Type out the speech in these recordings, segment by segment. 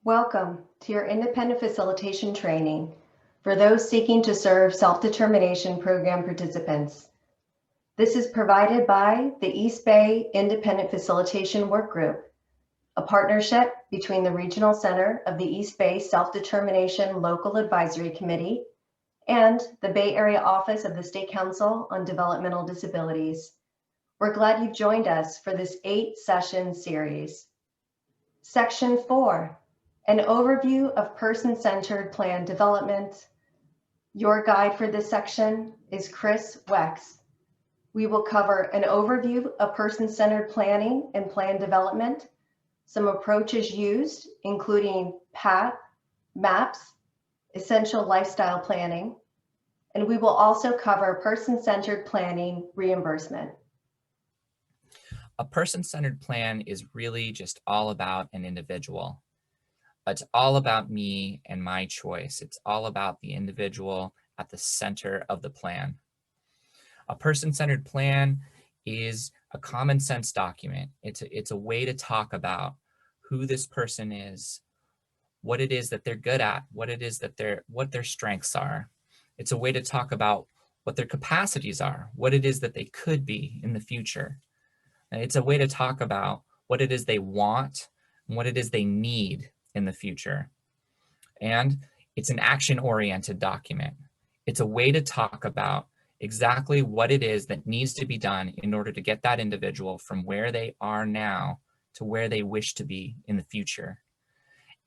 Welcome to your independent facilitation training for those seeking to serve self-determination program participants. This is provided by the East Bay Independent Facilitation Work Group, a partnership between the Regional Center of the East Bay Self-Determination Local Advisory Committee and the Bay Area Office of the State Council on Developmental Disabilities. We're glad you've joined us for this 8-session series. Section 4. An overview of person-centered plan development. Your guide for this section is Chris Wex. We will cover an overview of person-centered planning and plan development, some approaches used, including PAT, MAPS, essential lifestyle planning, and we will also cover person-centered planning reimbursement. A person-centered plan is really just all about an individual. It's all about me and my choice. It's all about the individual at the center of the plan. A person-centered plan is a common sense document. It's a way to talk about who this person is, what it is that they're good at, what it is that what their strengths are. It's a way to talk about what their capacities are, what it is that they could be in the future. And it's a way to talk about what it is they want and what it is they need in the future. And it's an action-oriented document. It's a way to talk about exactly what it is that needs to be done in order to get that individual from where they are now to where they wish to be in the future.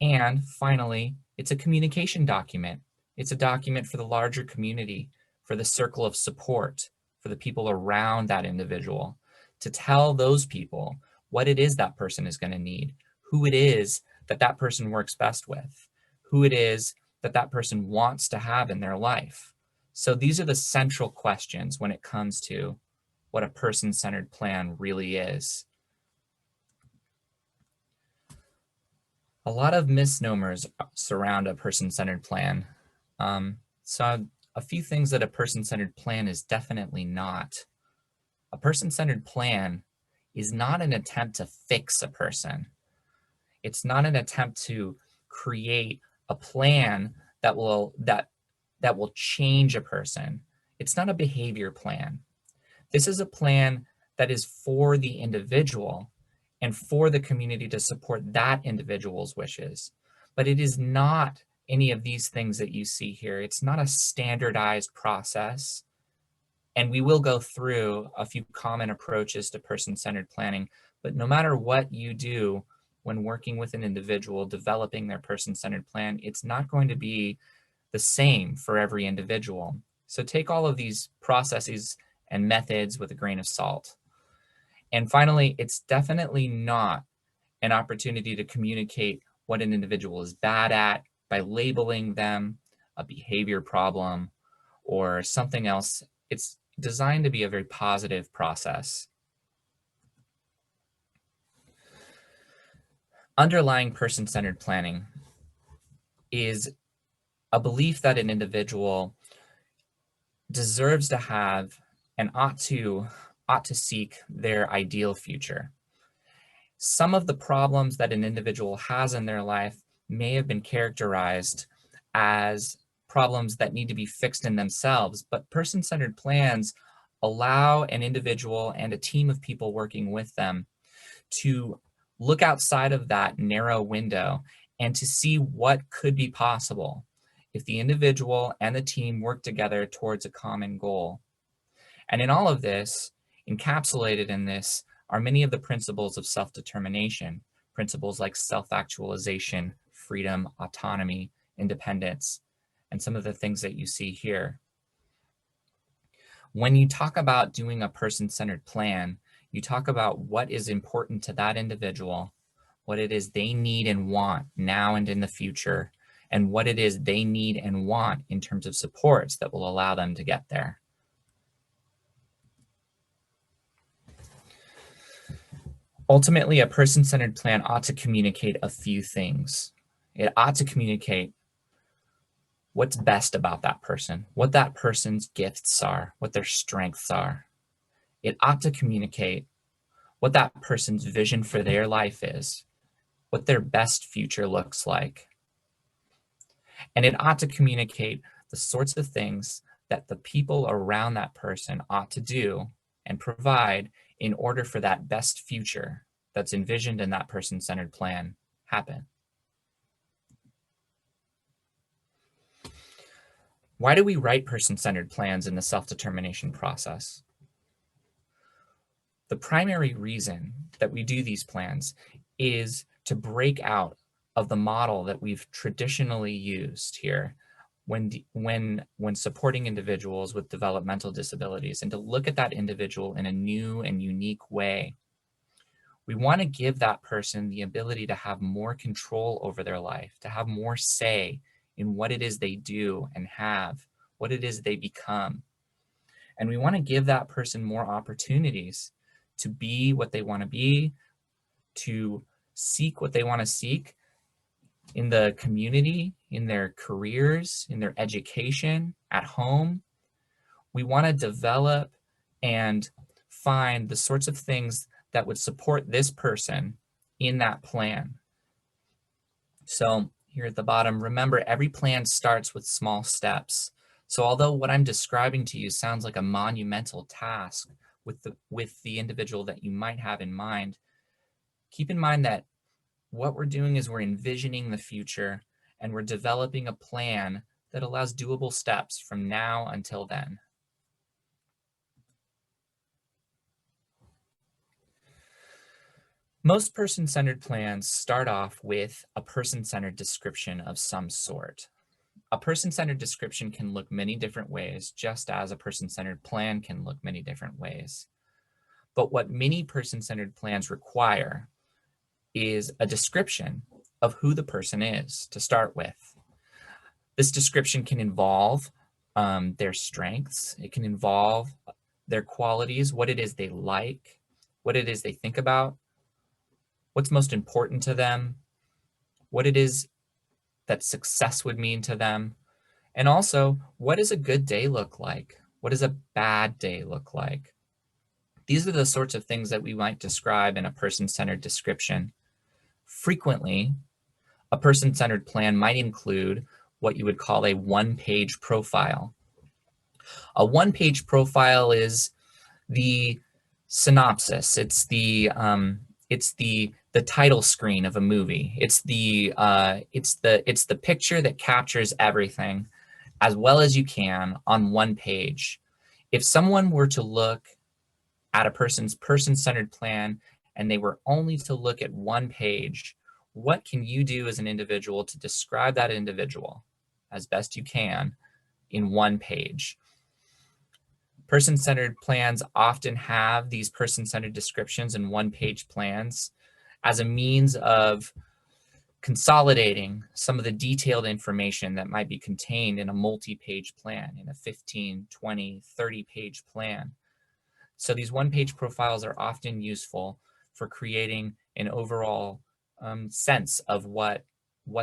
And finally, it's a communication document. It's a document for the larger community, for the circle of support, for the people around that individual, to tell those people what it is that person is going to need, who it is that that person works best with, who it is that that person wants to have in their life. So these are the central questions when it comes to what a person-centered plan really is. A lot of misnomers surround a person-centered plan. So a few things that a person-centered plan is definitely not. A person-centered plan is not an attempt to fix a person. It's not an attempt to create a plan that will change a person. It's not a behavior plan. This is a plan that is for the individual and for the community to support that individual's wishes. But it is not any of these things that you see here. It's not a standardized process. And we will go through a few common approaches to person-centered planning, but no matter what you do when working with an individual developing their person-centered plan, it's not going to be the same for every individual. So take all of these processes and methods with a grain of salt. And finally, it's definitely not an opportunity to communicate what an individual is bad at by labeling them a behavior problem or something else. It's designed to be a very positive process. Underlying person-centered planning is a belief that an individual deserves to have and ought to seek their ideal future. Some of the problems that an individual has in their life may have been characterized as problems that need to be fixed in themselves, but person-centered plans allow an individual and a team of people working with them to look outside of that narrow window and to see what could be possible if the individual and the team work together towards a common goal. And in all of this, encapsulated in this, are many of the principles of self-determination, principles like self-actualization, freedom, autonomy, independence, and some of the things that you see here. When you talk about doing a person-centered plan, you talk about what is important to that individual, what it is they need and want now and in the future, and what it is they need and want in terms of supports that will allow them to get there. Ultimately, a person-centered plan ought to communicate a few things. It ought to communicate what's best about that person, what that person's gifts are, what their strengths are. It ought to communicate what that person's vision for their life is, what their best future looks like. And it ought to communicate the sorts of things that the people around that person ought to do and provide in order for that best future that's envisioned in that person-centered plan happen. Why do we write person-centered plans in the self-determination process? The primary reason that we do these plans is to break out of the model that we've traditionally used here when supporting individuals with developmental disabilities, and to look at that individual in a new and unique way. We want to give that person the ability to have more control over their life, to have more say in what it is they do and have, what it is they become. And we want to give that person more opportunities to be what they want to be, to seek what they want to seek in the community, in their careers, in their education, at home. We want to develop and find the sorts of things that would support this person in that plan. So here at the bottom, remember, every plan starts with small steps. So although what I'm describing to you sounds like a monumental task with the individual that you might have in mind, keep in mind that what we're doing is we're envisioning the future, and we're developing a plan that allows doable steps from now until then. Most person-centered plans start off with a person-centered description of some sort. A person-centered description can look many different ways, just as a person-centered plan can look many different ways. But what many person-centered plans require is a description of who the person is to start with. This description can involve their strengths. It can involve their qualities, what it is they like, what it is they think about, what's most important to them, what it is that success would mean to them, and also, what does a good day look like? What does a bad day look like? These are the sorts of things that we might describe in a person-centered description. Frequently, a person-centered plan might include what you would call a one-page profile. A one-page profile is the synopsis. It's the title screen of a movie. It's the picture that captures everything as well as you can on one page. If someone were to look at a person's person-centered plan and they were only to look at one page, what can you do as an individual to describe that individual as best you can in one page? Person-centered plans often have these person-centered descriptions in one-page plans as a means of consolidating some of the detailed information that might be contained in a multi-page plan, in a 15, 20, 30-page plan. So these one-page profiles are often useful for creating an overall sense of what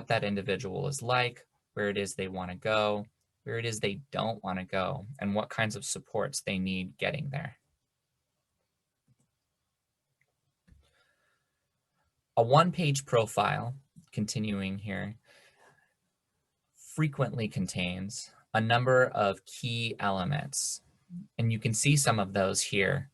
that individual is like, where it is they want to go, where it is they don't want to go, and what kinds of supports they need getting there. A one-page profile, continuing here, frequently contains a number of key elements, and you can see some of those here.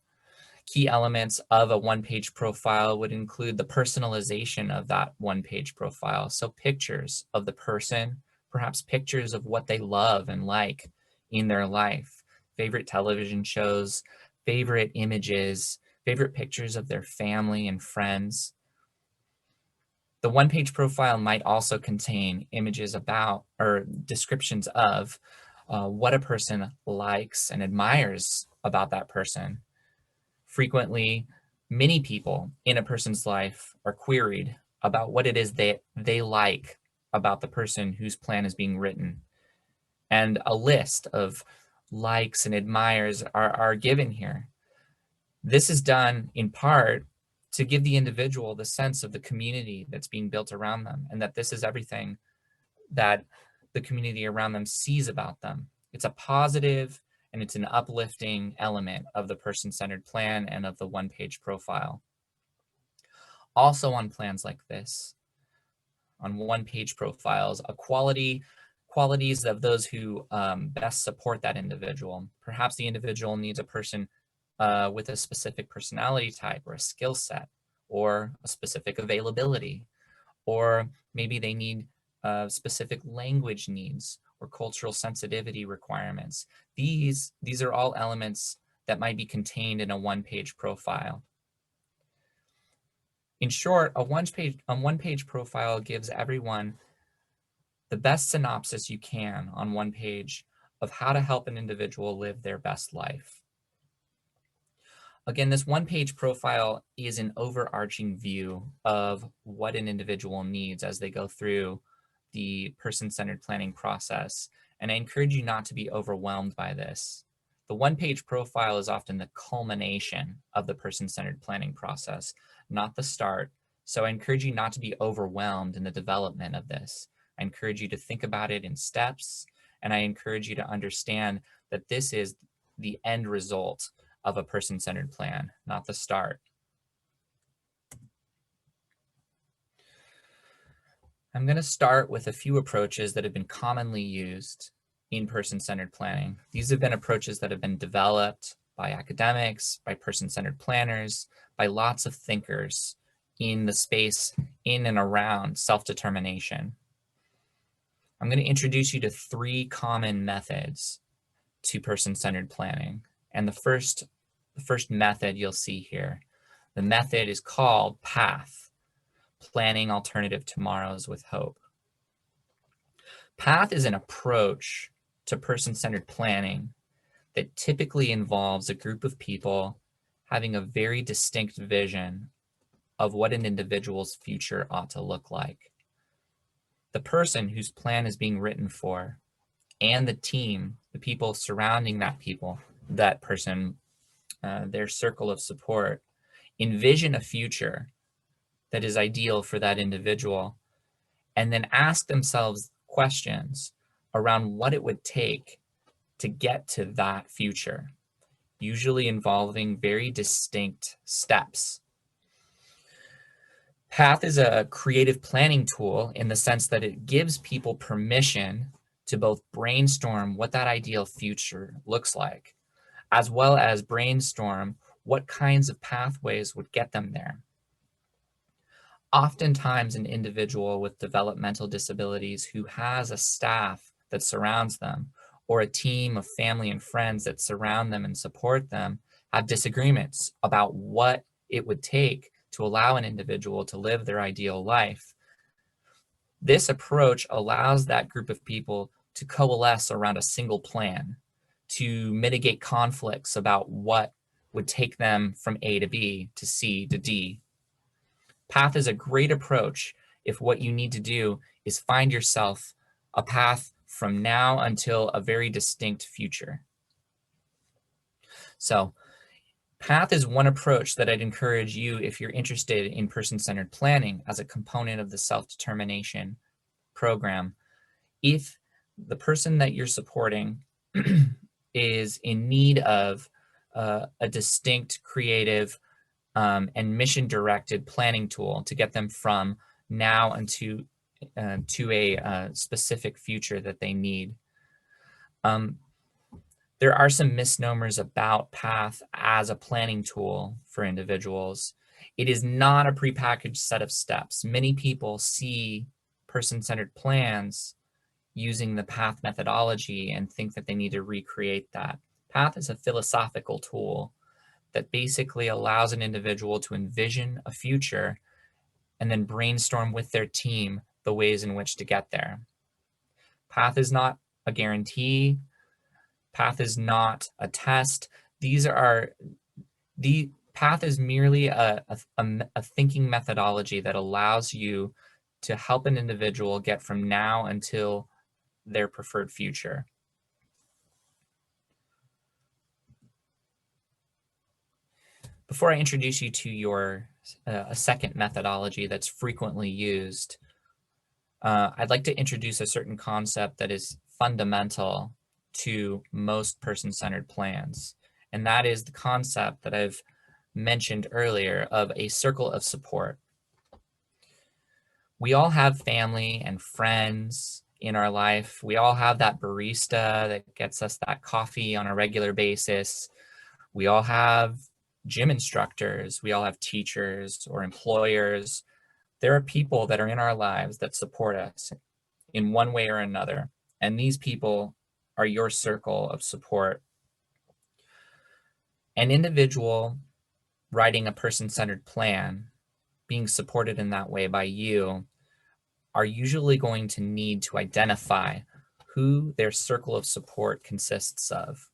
Key elements of a one-page profile would include the personalization of that one-page profile. So pictures of the person, perhaps pictures of what they love and like in their life, favorite television shows, favorite images, favorite pictures of their family and friends. The one-page profile might also contain images about or descriptions of what a person likes and admires about that person. Frequently, many people in a person's life are queried about what it is they like about the person whose plan is being written. And a list of likes and admires are given here. This is done in part to give the individual the sense of the community that's being built around them, and that this is everything that the community around them sees about them. It's a positive and it's an uplifting element of the person-centered plan and of the one-page profile. Also on plans like this, on one-page profiles, qualities of those who best support that individual. Perhaps the individual needs a person with a specific personality type or a skill set or a specific availability, or maybe they need specific language needs or cultural sensitivity requirements. These are all elements that might be contained in a one-page profile. In short, a one-page profile gives everyone the best synopsis you can on one page of how to help an individual live their best life. Again, this one-page profile is an overarching view of what an individual needs as they go through the person-centered planning process, and I encourage you not to be overwhelmed by this. The one-page profile is often the culmination of the person-centered planning process, not the start, so I encourage you not to be overwhelmed in the development of this. I encourage you to think about it in steps, and I encourage you to understand that this is the end result of a person-centered plan, not the start. I'm going to start with a few approaches that have been commonly used in person-centered planning. These have been approaches that have been developed by academics, by person-centered planners, by lots of thinkers in the space in and around self-determination. I'm going to introduce you to 3 common methods to person-centered planning. And the first method you'll see here, the method is called PATH, Planning Alternative Tomorrows with Hope. PATH is an approach to person-centered planning that typically involves a group of people having a very distinct vision of what an individual's future ought to look like. The person whose plan is being written for and the team, the people surrounding that person, their circle of support, envision a future that is ideal for that individual, and then ask themselves questions around what it would take to get to that future, usually involving very distinct steps. PATH is a creative planning tool in the sense that it gives people permission to both brainstorm what that ideal future looks like, as well as brainstorm what kinds of pathways would get them there. Oftentimes, an individual with developmental disabilities who has a staff that surrounds them or a team of family and friends that surround them and support them have disagreements about what it would take to allow an individual to live their ideal life. This approach allows that group of people to coalesce around a single plan, to mitigate conflicts about what would take them from A to B to C to D. PATH is a great approach if what you need to do is find yourself a path from now until a very distinct future. So PATH is one approach that I'd encourage you, if you're interested in person-centered planning as a component of the self-determination program. If the person that you're supporting is in need of a distinct, creative, and mission-directed planning tool to get them from now into to a specific future that they need. There are some misnomers about PATH as a planning tool for individuals. It is not a prepackaged set of steps. Many people see person-centered plans using the PATH methodology and think that they need to recreate that. PATH is a philosophical tool that basically allows an individual to envision a future and then brainstorm with their team the ways in which to get there. PATH is not a guarantee. PATH is not a test. PATH is merely a thinking methodology that allows you to help an individual get from now until their preferred future. Before I introduce you to a second methodology that's frequently used, I'd like to introduce a certain concept that is fundamental to most person-centered plans, and that is the concept that I've mentioned earlier of a circle of support. We all have family and friends in our life. We all have that barista that gets us that coffee on a regular basis. We all have gym instructors. We all have teachers or employers. There are people that are in our lives that support us in one way or another. And these people are your circle of support. An individual writing a person-centered plan, being supported in that way by you, are usually going to need to identify who their circle of support consists of.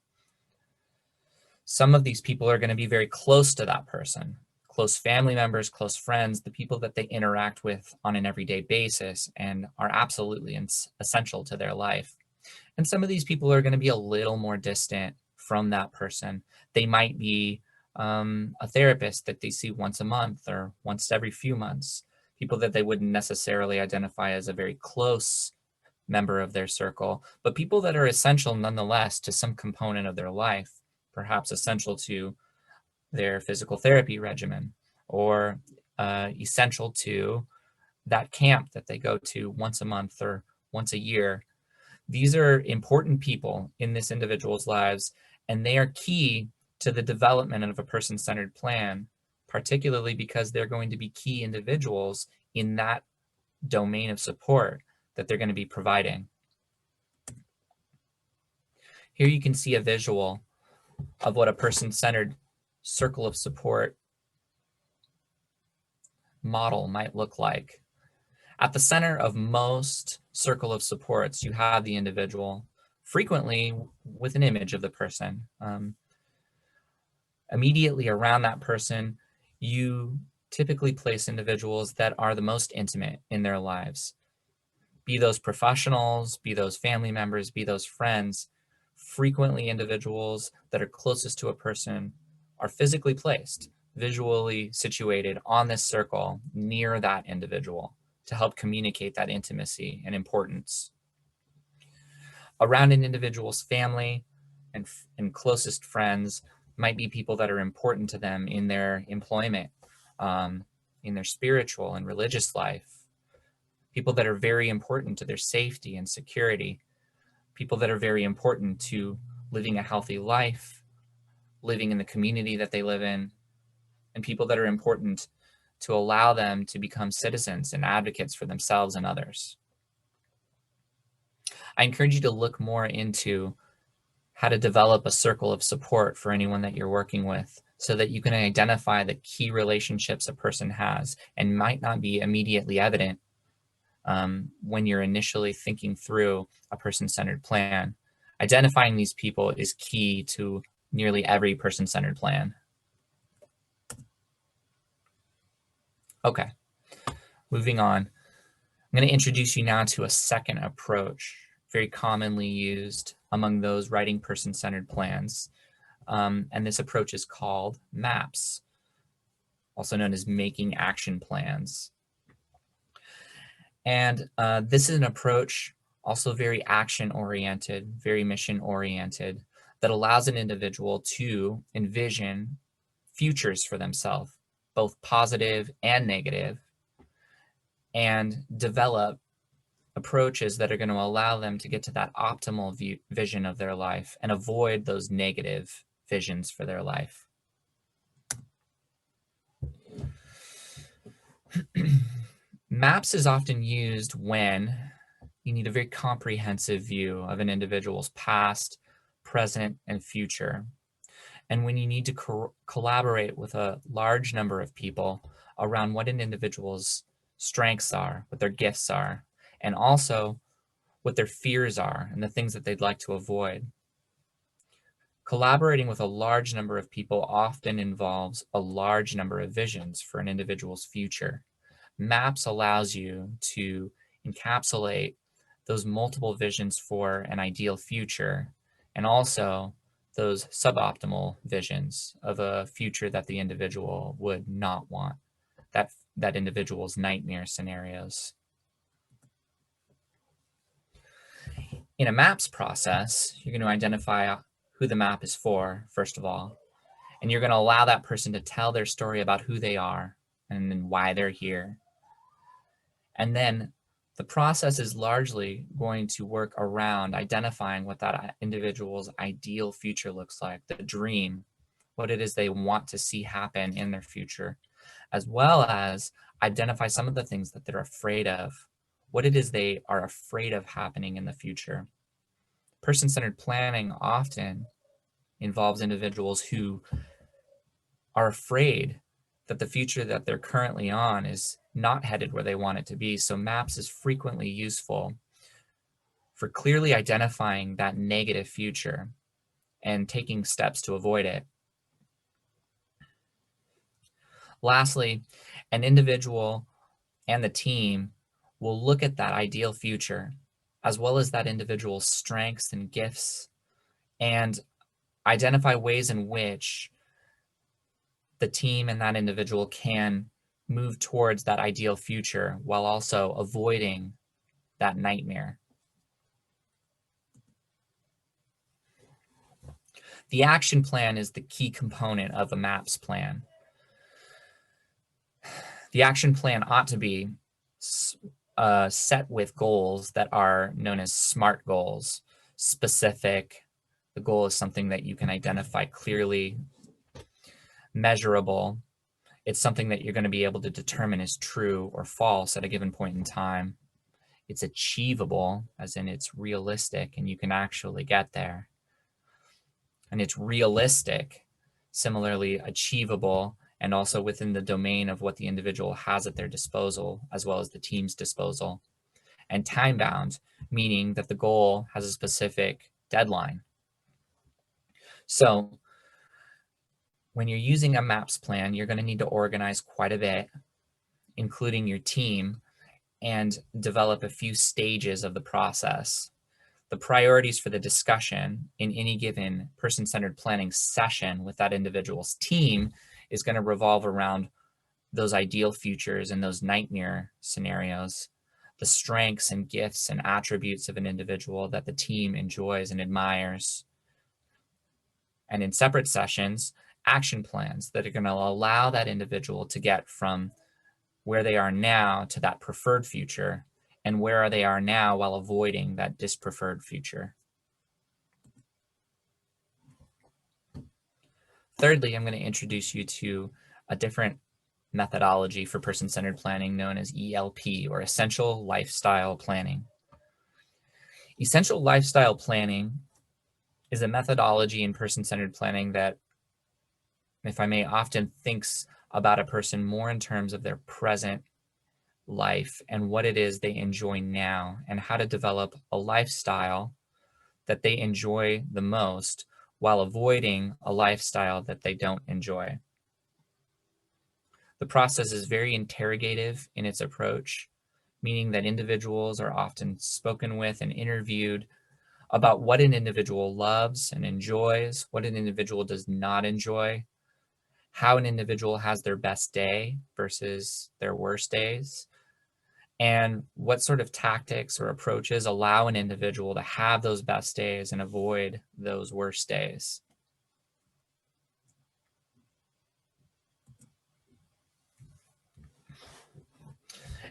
Some of these people are going to be very close to that person, close family members, close friends, the people that they interact with on an everyday basis and are absolutely essential to their life. And some of these people are going to be a little more distant from that person. They might be a therapist that they see once a month or once every few months, people that they wouldn't necessarily identify as a very close member of their circle, but people that are essential nonetheless to some component of their life, perhaps essential to their physical therapy regimen or essential to that camp that they go to once a month or once a year. These are important people in this individual's lives, and they are key to the development of a person-centered plan, particularly because they're going to be key individuals in that domain of support that they're going to be providing. Here you can see a visual of what a person-centered circle of support model might look like. At the center of most circle of supports, you have the individual, frequently with an image of the person. Immediately around that person, you typically place individuals that are the most intimate in their lives. Be those professionals, be those family members, be those friends. Frequently individuals that are closest to a person are physically placed, visually situated on this circle near that individual to help communicate that intimacy and importance. Around an individual's family and closest friends might be people that are important to them in their employment, in their spiritual and religious life, people that are very important to their safety and security, people that are very important to living a healthy life, living in the community that they live in, and people that are important to allow them to become citizens and advocates for themselves and others. I encourage you to look more into how to develop a circle of support for anyone that you're working with so that you can identify the key relationships a person has and might not be immediately evident when you're initially thinking through a person-centered plan. Identifying these people is key to nearly every person-centered plan. Okay, moving on. I'm going to introduce you now to a second approach, very commonly used among those writing person-centered plans. And this approach is called MAPS, also known as making action plans. And this is an approach also very action-oriented, very mission-oriented, that allows an individual to envision futures for themselves, both positive and negative, and develop approaches that are going to allow them to get to that optimal vision of their life and avoid those negative visions for their life. MAPS is often used when you need a very comprehensive view of an individual's past, present, and future. And when you need to collaborate with a large number of people around what an individual's strengths are, what their gifts are, and also what their fears are and the things that they'd like to avoid. Collaborating with a large number of people often involves a large number of visions for an individual's future. MAPS allows you to encapsulate those multiple visions for an ideal future and also those suboptimal visions of a future that the individual would not want, that individual's nightmare scenarios. In a MAPS process, you're going to identify who the map is for, first of all, and you're going to allow that person to tell their story about who they are and then why they're here. And then the process is largely going to work around identifying what that individual's ideal future looks like, the dream, what it is they want to see happen in their future, as well as identify some of the things that they're afraid of, what it is they are afraid of happening in the future. Person-centered planning often involves individuals who are afraid that the future that they're currently on is not headed where they want it to be. So MAPS is frequently useful for clearly identifying that negative future and taking steps to avoid it. Lastly, an individual and the team will look at that ideal future, as well as that individual's strengths and gifts, and identify ways in which the team and that individual can move towards that ideal future while also avoiding that nightmare. The action plan is the key component of a MAPS plan. The action plan ought to be set with goals that are known as SMART goals. Specific, the goal is something that you can identify clearly. Measurable, it's something that you're going to be able to determine is true or false at a given point in time. It's achievable, as in it's realistic and you can actually get there. And it's realistic, similarly achievable, and also within the domain of what the individual has at their disposal, as well as the team's disposal. And time-bound, meaning that the goal has a specific deadline. So when you're using a MAPS plan, you're going to need to organize quite a bit, including your team, and develop a few stages of the process. The priorities for the discussion in any given person-centered planning session with that individual's team is going to revolve around those ideal futures and those nightmare scenarios, the strengths and gifts and attributes of an individual that the team enjoys and admires. And in separate sessions, action plans that are going to allow that individual to get from where they are now to that preferred future, and where they are now while avoiding that dispreferred future. Thirdly, I'm going to introduce you to a different methodology for person-centered planning known as ELP, or Essential Lifestyle Planning. Essential Lifestyle Planning is a methodology in person-centered planning that, if I may, often thinks about a person more in terms of their present life and what it is they enjoy now, and how to develop a lifestyle that they enjoy the most while avoiding a lifestyle that they don't enjoy. The process is very interrogative in its approach, meaning that individuals are often spoken with and interviewed about what an individual loves and enjoys, what an individual does not enjoy, how an individual has their best day versus their worst days, and what sort of tactics or approaches allow an individual to have those best days and avoid those worst days.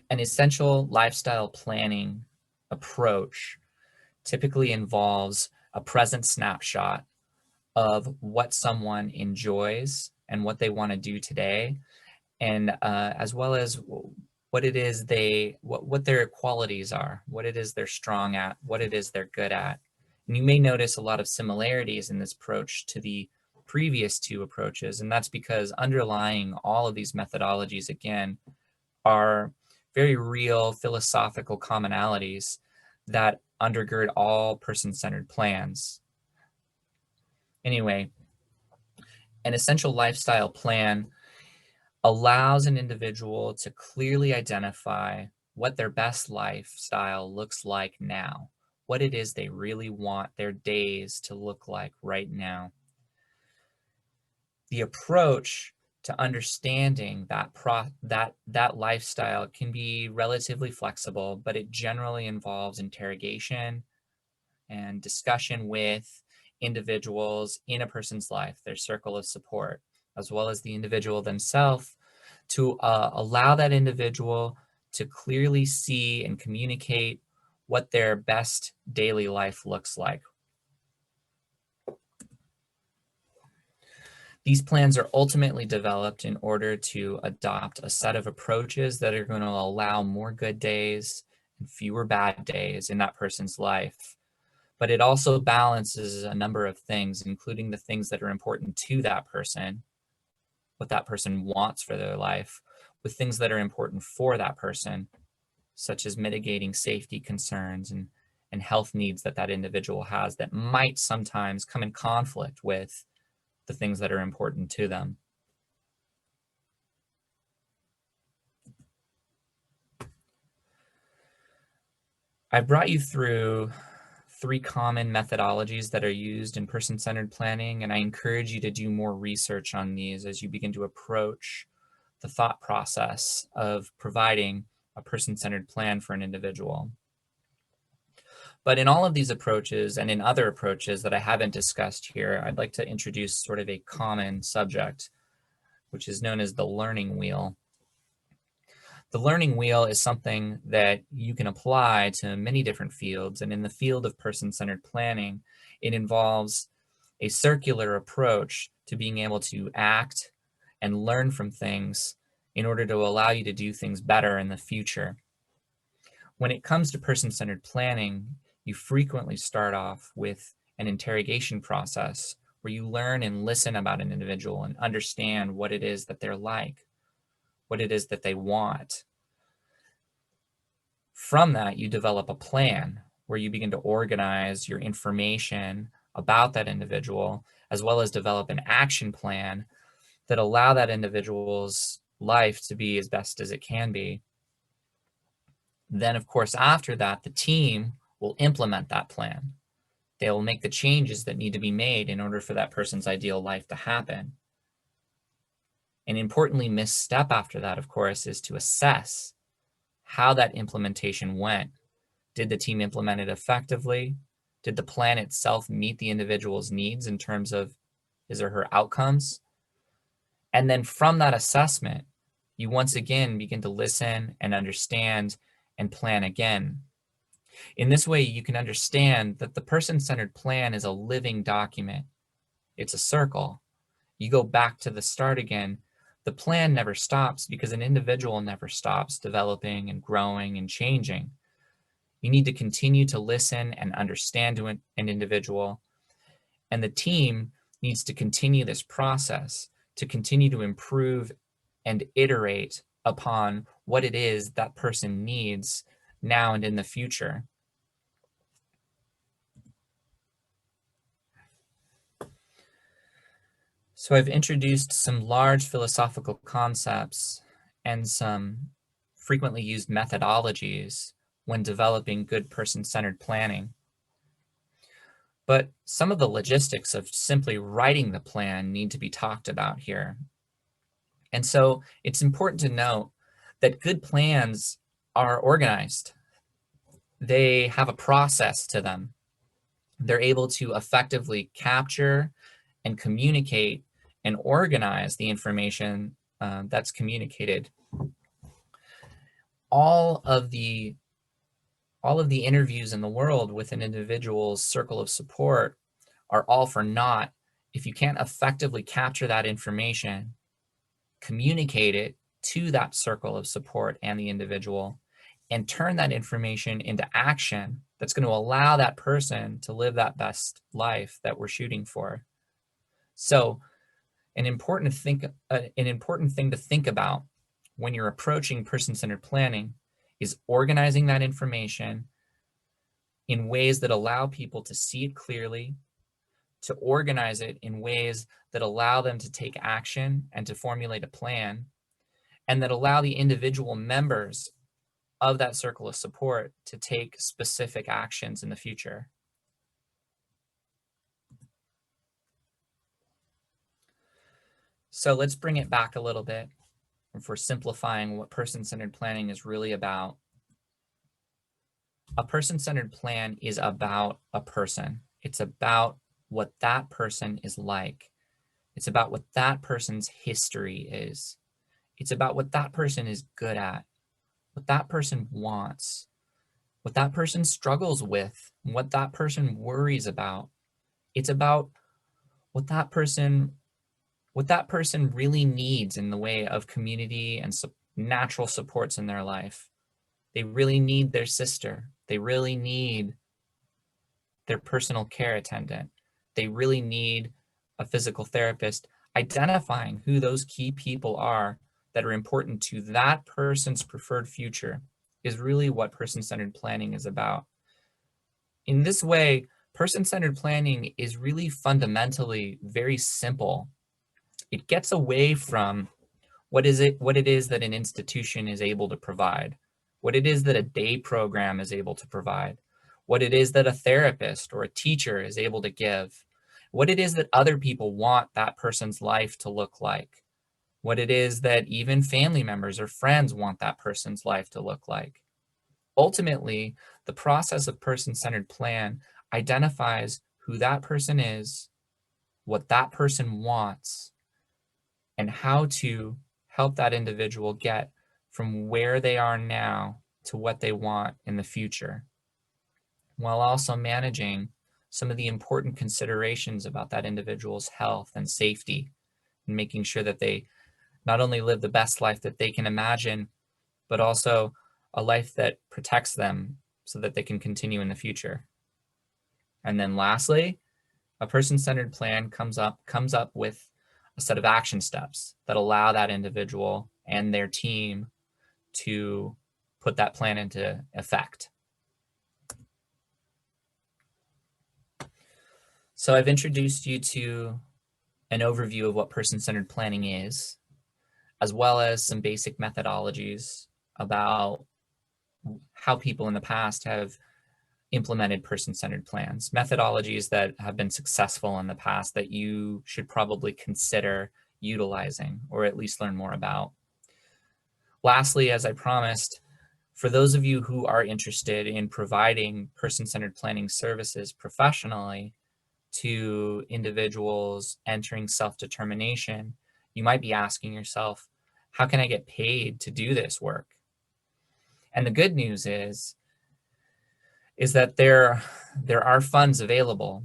An essential lifestyle planning approach typically involves a present snapshot of what someone enjoys and what they want to do today, and as well as what it is what their qualities are, what it is they're strong at, what it is they're good at. And you may notice a lot of similarities in this approach to the previous two approaches, and that's because underlying all of these methodologies, again, are very real philosophical commonalities that undergird all person-centered plans. Anyway, an essential lifestyle plan allows an individual to clearly identify what their best lifestyle looks like now, what it is they really want their days to look like right now. The approach to understanding that lifestyle can be relatively flexible, but it generally involves interrogation and discussion with individuals in a person's life, their circle of support, as well as the individual themselves, to allow that individual to clearly see and communicate what their best daily life looks like. These plans are ultimately developed in order to adopt a set of approaches that are going to allow more good days and fewer bad days in that person's life. But it also balances a number of things, including the things that are important to that person, what that person wants for their life, with things that are important for that person, such as mitigating safety concerns and health needs that that individual has that might sometimes come in conflict with the things that are important to them. I brought you through 3 common methodologies that are used in person-centered planning, and I encourage you to do more research on these as you begin to approach the thought process of providing a person-centered plan for an individual. But in all of these approaches and in other approaches that I haven't discussed here, I'd like to introduce sort of a common subject, which is known as the learning wheel. The learning wheel is something that you can apply to many different fields. And in the field of person-centered planning, it involves a circular approach to being able to act and learn from things in order to allow you to do things better in the future. When it comes to person-centered planning, you frequently start off with an interrogation process where you learn and listen about an individual and understand what it is that they're like, what it is that they want. From that, you develop a plan where you begin to organize your information about that individual, as well as develop an action plan that allow that individual's life to be as best as it can be. Then, of course, after that, the team will implement that plan. They will make the changes that need to be made in order for that person's ideal life to happen. An importantly missed step after that, of course, is to assess how that implementation went. Did the team implement it effectively? Did the plan itself meet the individual's needs in terms of his or her outcomes? And then from that assessment, you once again begin to listen and understand and plan again. In this way, you can understand that the person-centered plan is a living document. It's a circle. You go back to the start again. The plan never stops because an individual never stops developing and growing and changing. You need to continue to listen and understand to an individual. And the team needs to continue this process to continue to improve and iterate upon what it is that person needs now and in the future. So I've introduced some large philosophical concepts and some frequently used methodologies when developing good person-centered planning. But some of the logistics of simply writing the plan need to be talked about here. And so it's important to note that good plans are organized. They have a process to them. They're able to effectively capture and communicate and organize the information that's communicated. All of the interviews in the world with an individual's circle of support are all for naught if you can't effectively capture that information, communicate it to that circle of support and the individual, and turn that information into action that's going to allow that person to live that best life that we're shooting for. So an important thing to think about when you're approaching person-centered planning is organizing that information in ways that allow people to see it clearly, to organize it in ways that allow them to take action and to formulate a plan, and that allow the individual members of that circle of support to take specific actions in the future. So let's bring it back a little bit. If we're simplifying what person-centered planning is really about, a person-centered plan is about a person. It's about what that person is like. It's about what that person's history is. It's about what that person is good at. what that person wants, what that person struggles with, what that person worries about. It's about what that person really needs in the way of community and natural supports in their life. They really need their sister. They really need their personal care attendant. They really need a physical therapist. Identifying who those key people are that are important to that person's preferred future is really what person-centered planning is about. In this way, person-centered planning is really fundamentally very simple. It gets away from what it is that an institution is able to provide, what it is that a day program is able to provide, what it is that a therapist or a teacher is able to give, what it is that other people want that person's life to look like, what it is that even family members or friends want that person's life to look like. Ultimately, the process of person-centered plan identifies who that person is, what that person wants, and how to help that individual get from where they are now to what they want in the future, while also managing some of the important considerations about that individual's health and safety, and making sure that they not only live the best life that they can imagine, but also a life that protects them so that they can continue in the future. And then lastly, a person-centered plan comes up with a set of action steps that allow that individual and their team to put that plan into effect. So I've introduced you to an overview of what person-centered planning is, as well as some basic methodologies about how people in the past have implemented person-centered plans, methodologies that have been successful in the past that you should probably consider utilizing or at least learn more about. Lastly, as I promised, for those of you who are interested in providing person-centered planning services professionally to individuals entering self-determination, you might be asking yourself, how can I get paid to do this work? And the good news is that there are funds available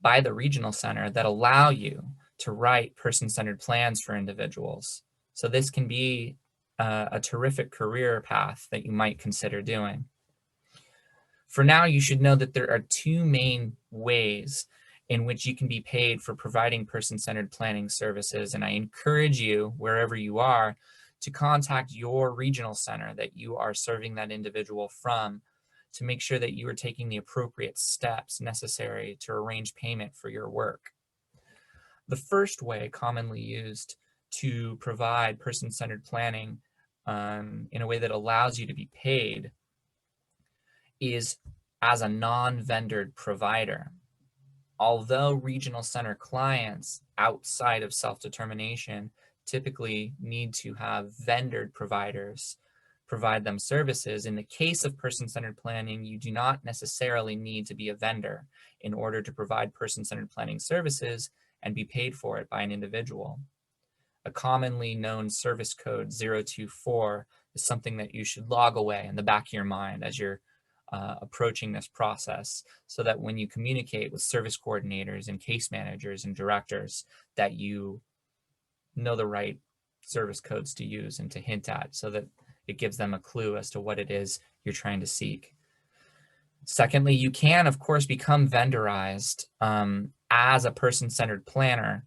by the regional center that allow you to write person-centered plans for individuals. So this can be a terrific career path that you might consider doing. For now, you should know that there are two main ways in which you can be paid for providing person-centered planning services, and I encourage you, wherever you are, to contact your regional center that you are serving that individual from to make sure that you are taking the appropriate steps necessary to arrange payment for your work. The first way commonly used to provide person-centered planning in a way that allows you to be paid is as a non-vendored provider. Although regional center clients outside of self-determination typically need to have vendored providers provide them services, in the case of person-centered planning, you do not necessarily need to be a vendor in order to provide person-centered planning services and be paid for it by an individual. A commonly known service code 024 is something that you should log away in the back of your mind as you're approaching this process, so that when you communicate with service coordinators and case managers and directors, that you know the right service codes to use and to hint at, so that it gives them a clue as to what it is you're trying to seek. Secondly, you can, of course, become vendorized as a person-centered planner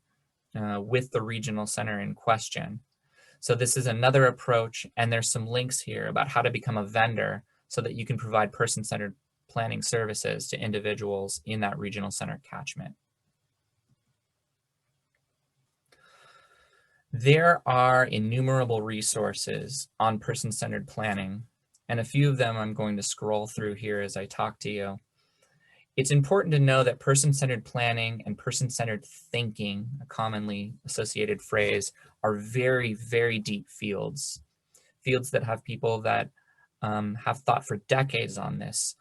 with the regional center in question. So this is another approach, and there's some links here about how to become a vendor so that you can provide person-centered planning services to individuals in that regional center catchment. There are innumerable resources on person-centered planning, and a few of them I'm going to scroll through here as I talk to you. It's important to know that person-centered planning and person-centered thinking, a commonly associated phrase, are very, very deep fields that have people that have thought for decades on this.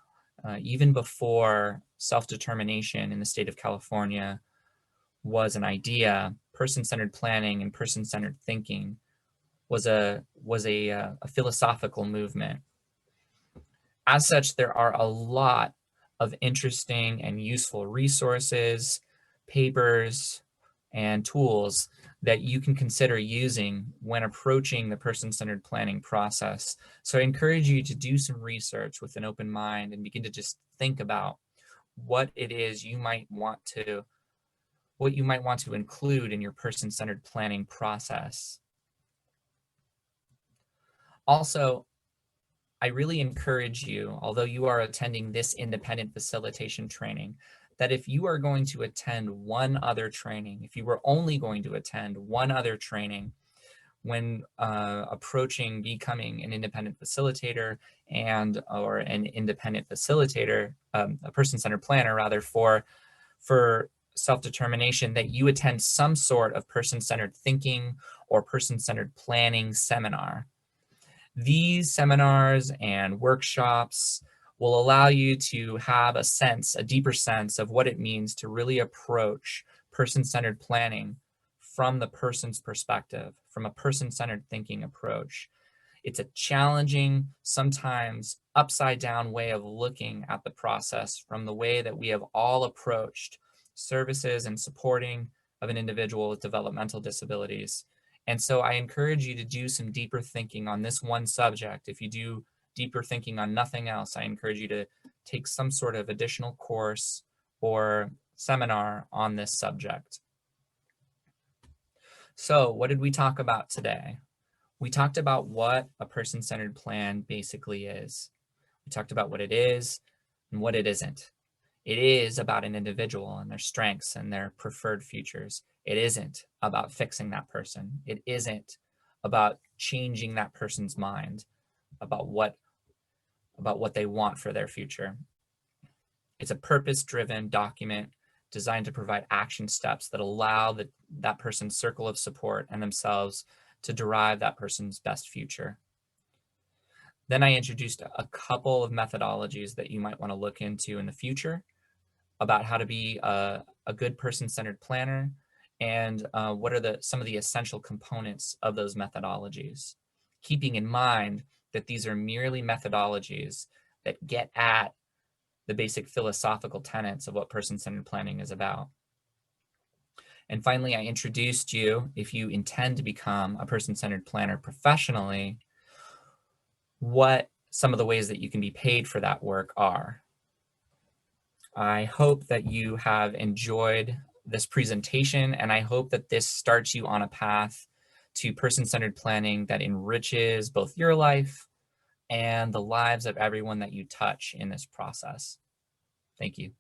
Even before self-determination in the state of California was an idea, person-centered planning and person-centered thinking was a philosophical movement. As such, there are a lot of interesting and useful resources, papers, and tools that you can consider using when approaching the person-centered planning process. So I encourage you to do some research with an open mind and begin to just think about what it is you might want to include in your person-centered planning process. Also, I really encourage you, although you are attending this independent facilitation training, that if you are going to attend one other training, if you were only going to attend one other training when approaching becoming an independent facilitator or an independent facilitator, a person-centered planner rather, for self-determination, that you attend some sort of person-centered thinking or person-centered planning seminar. These seminars and workshops will allow you to have a deeper sense of what it means to really approach person-centered planning from the person's perspective, from a person-centered thinking approach. It's a challenging, sometimes upside down way of looking at the process from the way that we have all approached services and supporting of an individual with developmental disabilities. And so I encourage you to do some deeper thinking on this one subject. If you do deeper thinking on nothing else, I encourage you to take some sort of additional course or seminar on this subject. So what did we talk about today? We talked about what a person-centered plan basically is. We talked about what it is and what it isn't. It is about an individual and their strengths and their preferred futures. It isn't about fixing that person. It isn't about changing that person's mind about what they want for their future. It's a purpose-driven document designed to provide action steps that allow that person's circle of support and themselves to derive that person's best future. Then I introduced a couple of methodologies that you might want to look into in the future about how to be a good person-centered planner, and what are some of the essential components of those methodologies, keeping in mind that these are merely methodologies that get at the basic philosophical tenets of what person-centered planning is about. And finally, I introduced you, if you intend to become a person-centered planner professionally, what some of the ways that you can be paid for that work are. I hope that you have enjoyed this presentation, and I hope that this starts you on a path to person-centered planning that enriches both your life and the lives of everyone that you touch in this process. Thank you.